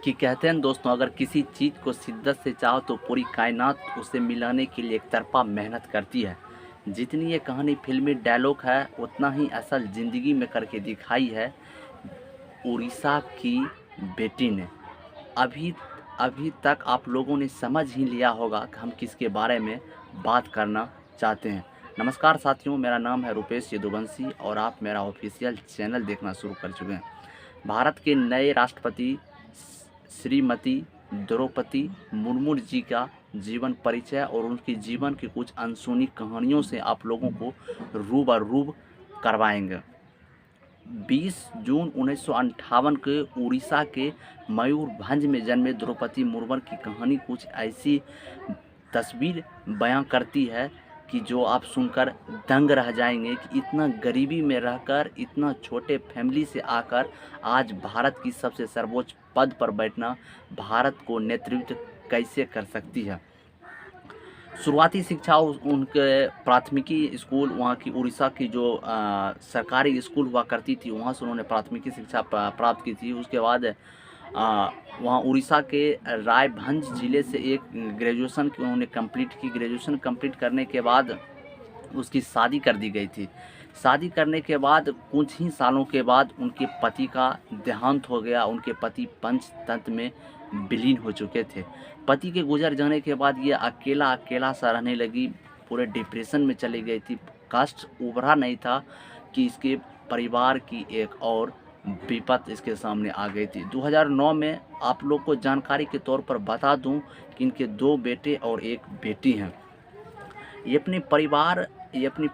कि कहते हैं दोस्तों, अगर किसी चीज़ को शिद्दत से चाहो तो पूरी कायनात उसे मिलाने के लिए एक तरफा मेहनत करती है। जितनी ये कहानी फिल्मी डायलॉग है उतना ही असल ज़िंदगी में करके दिखाई है उड़ीसा की बेटी ने। अभी अभी तक आप लोगों ने समझ ही लिया होगा कि हम किसके बारे में बात करना चाहते हैं। नमस्कार साथियों, मेरा नाम है रुपेश यदुवंशी और आप मेरा ऑफिशियल चैनल देखना शुरू कर चुके हैं। भारत के नए राष्ट्रपति श्रीमती द्रौपदी मुर्मू जी का जीवन परिचय और उनके जीवन की कुछ अनसुनी कहानियों से आप लोगों को रूबरू करवाएंगे। 20 जून 1958 के उड़ीसा के मयूरभंज में जन्मे द्रौपदी मुर्मू की कहानी कुछ ऐसी तस्वीर बयां करती है कि जो आप सुनकर दंग रह जाएंगे कि इतना गरीबी में रहकर, इतना छोटे फैमिली से आकर आज भारत की सबसे सर्वोच्च पद पर बैठना भारत को नेतृत्व कैसे कर सकती है। शुरुआती शिक्षा उनके प्राथमिकी स्कूल, वहाँ की उड़ीसा की जो सरकारी स्कूल हुआ करती थी, वहाँ से उन्होंने प्राथमिकी शिक्षा प्राप्त की थी। उसके बाद वहाँ उड़ीसा के रायभंज ज़िले से एक ग्रेजुएशन की उन्होंने कंप्लीट की। ग्रेजुएशन कंप्लीट करने के बाद उसकी शादी कर दी गई थी। शादी करने के बाद कुछ ही सालों के बाद उनके पति का देहांत हो गया। उनके पति पंचतंत्र में विलीन हो चुके थे। पति के गुजर जाने के बाद ये अकेला सा रहने लगी, पूरे डिप्रेशन में चली गई थी। कष्ट उभरा नहीं था कि इसके परिवार की एक और विपत इसके सामने आ गई थी। 2009 में आप लोग को जानकारी के तौर पर बता दूं कि इनके 2 बेटे और 1 बेटी हैं। ये अपने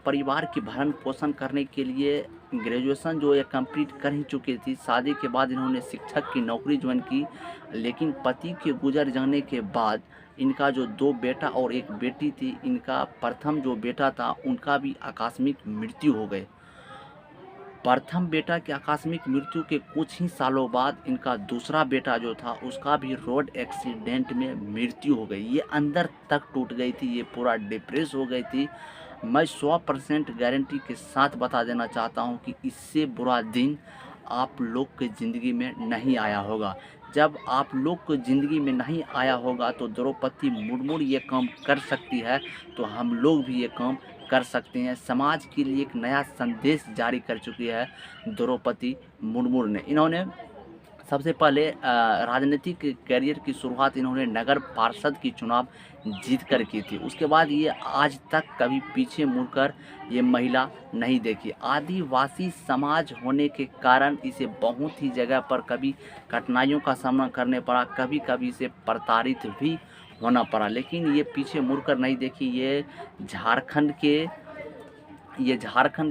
परिवार की भरण पोषण करने के लिए ग्रेजुएशन जो ये कंप्लीट कर ही चुकी थी। शादी के बाद इन्होंने शिक्षक की नौकरी ज्वाइन की, लेकिन पति के गुजर जाने के बाद इनका जो 2 बेटा और 1 बेटी थी, इनका प्रथम जो बेटा था उनका भी आकस्मिक मृत्यु हो गई। प्रथम बेटा की आकस्मिक मृत्यु के कुछ ही सालों बाद इनका दूसरा बेटा जो था उसका भी रोड एक्सीडेंट में मृत्यु हो गई। ये अंदर तक टूट गई थी, ये पूरा डिप्रेस हो गई थी। मैं 100% गारंटी के साथ बता देना चाहता हूँ कि इससे बुरा दिन आप लोग के ज़िंदगी में नहीं आया होगा। जब आप लोग को ज़िंदगी में नहीं आया होगा तो द्रौपदी मुर्मू ये काम कर सकती है, तो हम लोग भी ये काम कर सकते हैं। समाज के लिए एक नया संदेश जारी कर चुकी है द्रौपदी मुर्मू ने। इन्होंने सबसे पहले राजनीतिक करियर की शुरुआत इन्होंने नगर पार्षद की चुनाव जीत कर की थी। उसके बाद ये आज तक कभी पीछे मुड़कर ये महिला नहीं देखी। आदिवासी समाज होने के कारण इसे बहुत ही जगह पर कभी कठिनाइयों का सामना करने पड़ा, कभी कभी इसे प्रताड़ित भी होना पड़ा, लेकिन ये पीछे मुड़कर नहीं देखी। ये झारखंड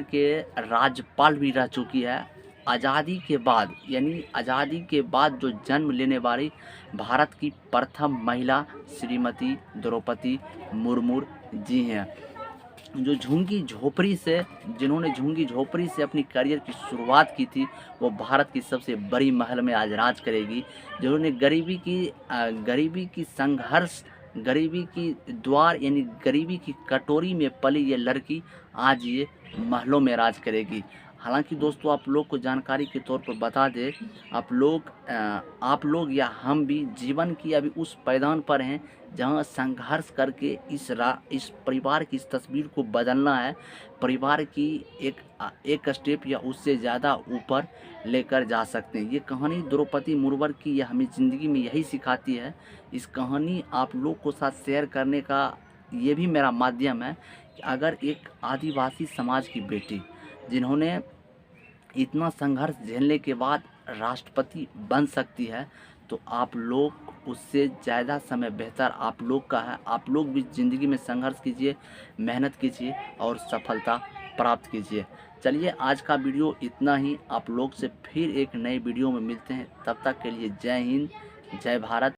के राज्यपाल भी रह चुकी है। आज़ादी के बाद, यानी आज़ादी के बाद जो जन्म लेने वाली भारत की प्रथम महिला श्रीमती द्रौपदी मुर्मू जी हैं, जो जिन्होंने झुग्गी झोपड़ी से अपनी करियर की शुरुआत की थी, वो भारत की सबसे बड़ी महल में आज राज करेगी। जिन्होंने गरीबी की द्वार यानी गरीबी की कटोरी में पली ये लड़की आज ये महलों में राज करेगी। हालांकि दोस्तों, आप लोग को जानकारी के तौर पर बता दें, आप लोग या हम भी जीवन की अभी उस पैदान पर हैं जहां संघर्ष करके इस परिवार की इस तस्वीर को बदलना है। परिवार की एक स्टेप या उससे ज़्यादा ऊपर लेकर जा सकते हैं। ये कहानी द्रौपदी मुर्मू की ये हमें ज़िंदगी में यही सिखाती है। इस कहानी आप लोग को साथ शेयर करने का ये भी मेरा माध्यम है कि अगर एक आदिवासी समाज की बेटी जिन्होंने इतना संघर्ष झेलने के बाद राष्ट्रपति बन सकती है, तो आप लोग उससे ज़्यादा समय बेहतर आप लोग का है। आप लोग भी ज़िंदगी में संघर्ष कीजिए, मेहनत कीजिए और सफलता प्राप्त कीजिए। चलिए, आज का वीडियो इतना ही। आप लोग से फिर एक नए वीडियो में मिलते हैं। तब तक के लिए जय हिंद, जय भारत।